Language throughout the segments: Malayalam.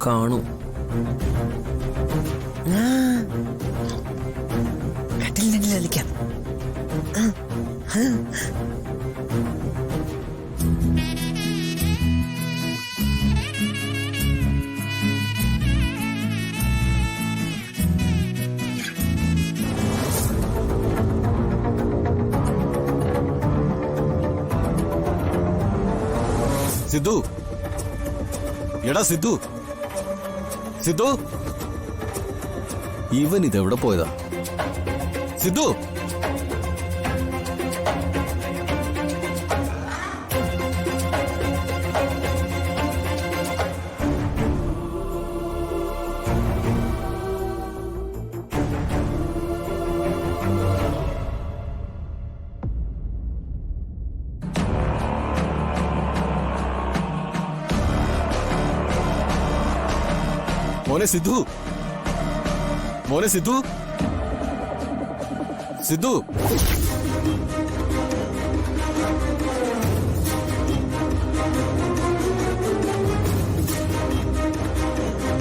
കാണും. കട്ടിലിനെങ്കിലും കളിക്കാം. സിദ്ധു, എടാ സിദ്ധു, സിദ്ധു, ഇവൻ ഇതെവിടെ പോയതാ? സിദ്ധു, മോനെ സിദ്ധു, മോനെ സിദ്ധു, സിദ്ധു, സിദ്ധു,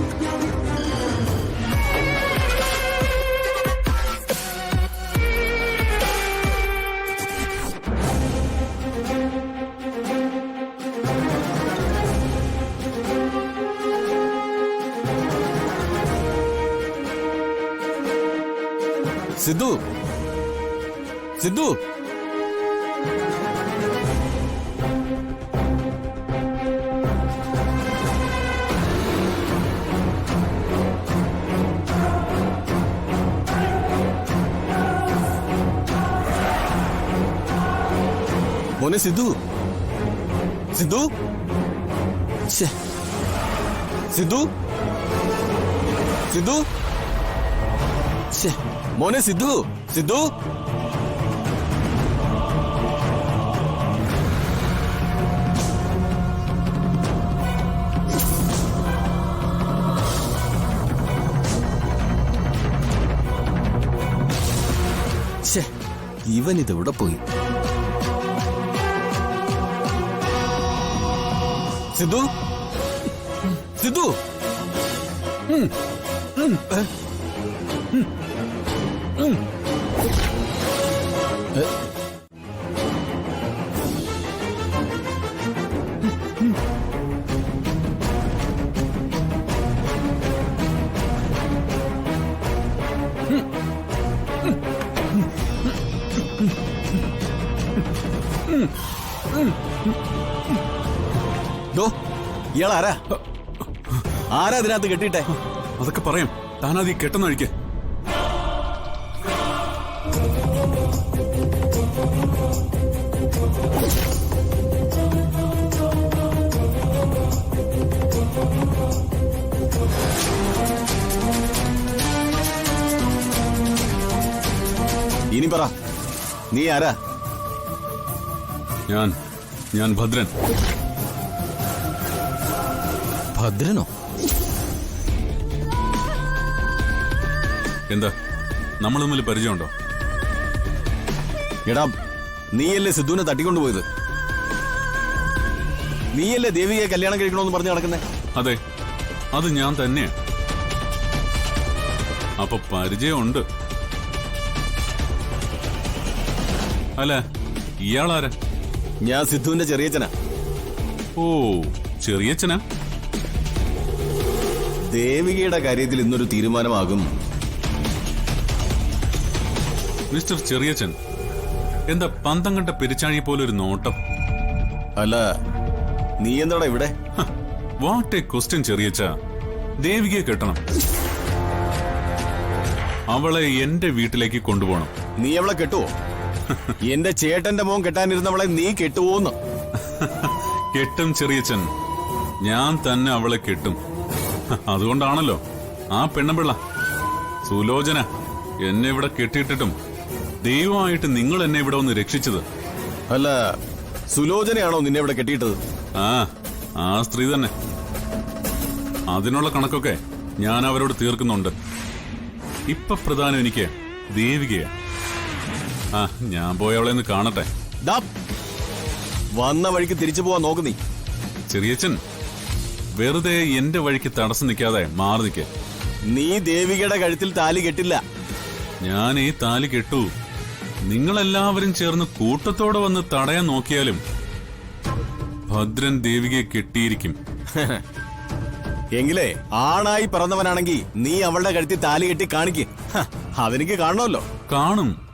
സിദ്ധു, മോനെ സിദ്ധു, സിദ്ധു, സിദ്ധു, സിദ്ധു, മോനെ സിദ്ധു, സിദ്ധു, ഇവൻ ഇതെവിടെ പോയി? സിദ്ധു, സിദ്ധു, ഇയാളാരാ? ആരാ അതിനകത്ത് കെട്ടിട്ടെ? അതൊക്കെ പറയാം, താനാദി കെട്ടെന്ന് കഴിക്ക്. ഇനി പറ, നീ ആരാ? ഞാൻ ഭദ്രൻ. ഭദ്രനോ? എന്താ, നമ്മൾ തമ്മിൽ പരിചയമുണ്ടോ? എടാ, നീയല്ലേ സിദ്ധുവിനെ തട്ടിക്കൊണ്ടുപോയത്? നീയല്ലേ ദേവിയെ കല്യാണം കഴിക്കണമെന്ന് പറഞ്ഞു നടക്കുന്നേ? അതെ, അത് ഞാൻ തന്നെയാ. അപ്പൊ പരിചയമുണ്ട്. അല്ല, ഇയാളാരാ? ഞാൻ സിദ്ധുവിന്റെ ചെറിയച്ഛനാ. ഓ, ചെറിയച്ഛനാ? ദേവികയുടെ കാര്യത്തിൽ ഇന്നൊരു തീരുമാനമാകും. മിസ്റ്റർ ചെറിയച്ഛൻ, എന്താ പന്തം കണ്ട പെരിച്ചാഴി പോലൊരു നോട്ടം? അല്ല, നീ എന്താടാ ഇവിടെ? വാട്ട് എ ക്വസ്റ്റ്യൻ ചെറിയച്ഛ. ദേവികയെ കെട്ടണം, അവളെ എന്റെ വീട്ടിലേക്ക് കൊണ്ടുപോകണം. നീ അവളെ കെട്ടുവോ? എന്റെ ചേട്ടന്റെ മോൻ കെട്ടാനിരുന്നവളെ നീ കെട്ടുവോന്ന്? കെട്ടും ചെറിയച്ഛൻ, ഞാൻ തന്നെ അവളെ കെട്ടും. അതുകൊണ്ടാണല്ലോ ആ പെണ്ണുപിള്ള സുലോചന എന്നെ ഇവിടെ കെട്ടിയിട്ടിട്ടും ദൈവമായിട്ട് നിങ്ങൾ എന്നെ ഇവിടെ ഒന്ന് രക്ഷിച്ചത്. അല്ല, സുലോചനയാണോ നിന്നെ ഇവിടെ കെട്ടിയിട്ടത്? ആ സ്ത്രീ തന്നെ. അതിനുള്ള കണക്കൊക്കെ ഞാൻ അവരോട് തീർക്കുന്നുണ്ട്. ഇപ്പൊ പ്രധാനം എനിക്ക് ദേവികയാ. ഞാൻ പോയി അവളെ ഒന്ന് കാണട്ടെ. വന്ന വഴിക്ക് തിരിച്ചു പോവാൻ നോക്ക് നീ. ചെറിയച്ഛൻ, വെറുതെ എന്റെ വഴിക്ക് തടസ്സം നിൽക്കാതെ മാറി നിൽക്ക്. നീ ദേവികയുടെ കഴുത്തിൽ താലി കെട്ടില്ല. ഞാൻ ഈ താലി കെട്ടു. നിങ്ങളെല്ലാവരും ചേർന്ന് കൂട്ടത്തോടെ വന്ന് തടയാൻ നോക്കിയാലും ഭദ്രൻ ദേവികയെ കെട്ടിയിരിക്കും. എങ്കിലേ ആണായി പിറന്നവനാണെങ്കിൽ നീ അവളുടെ കഴുത്തിൽ താലി കെട്ടി കാണിക്ക്. അതെനിക്ക് കാണണമല്ലോ. കാണും.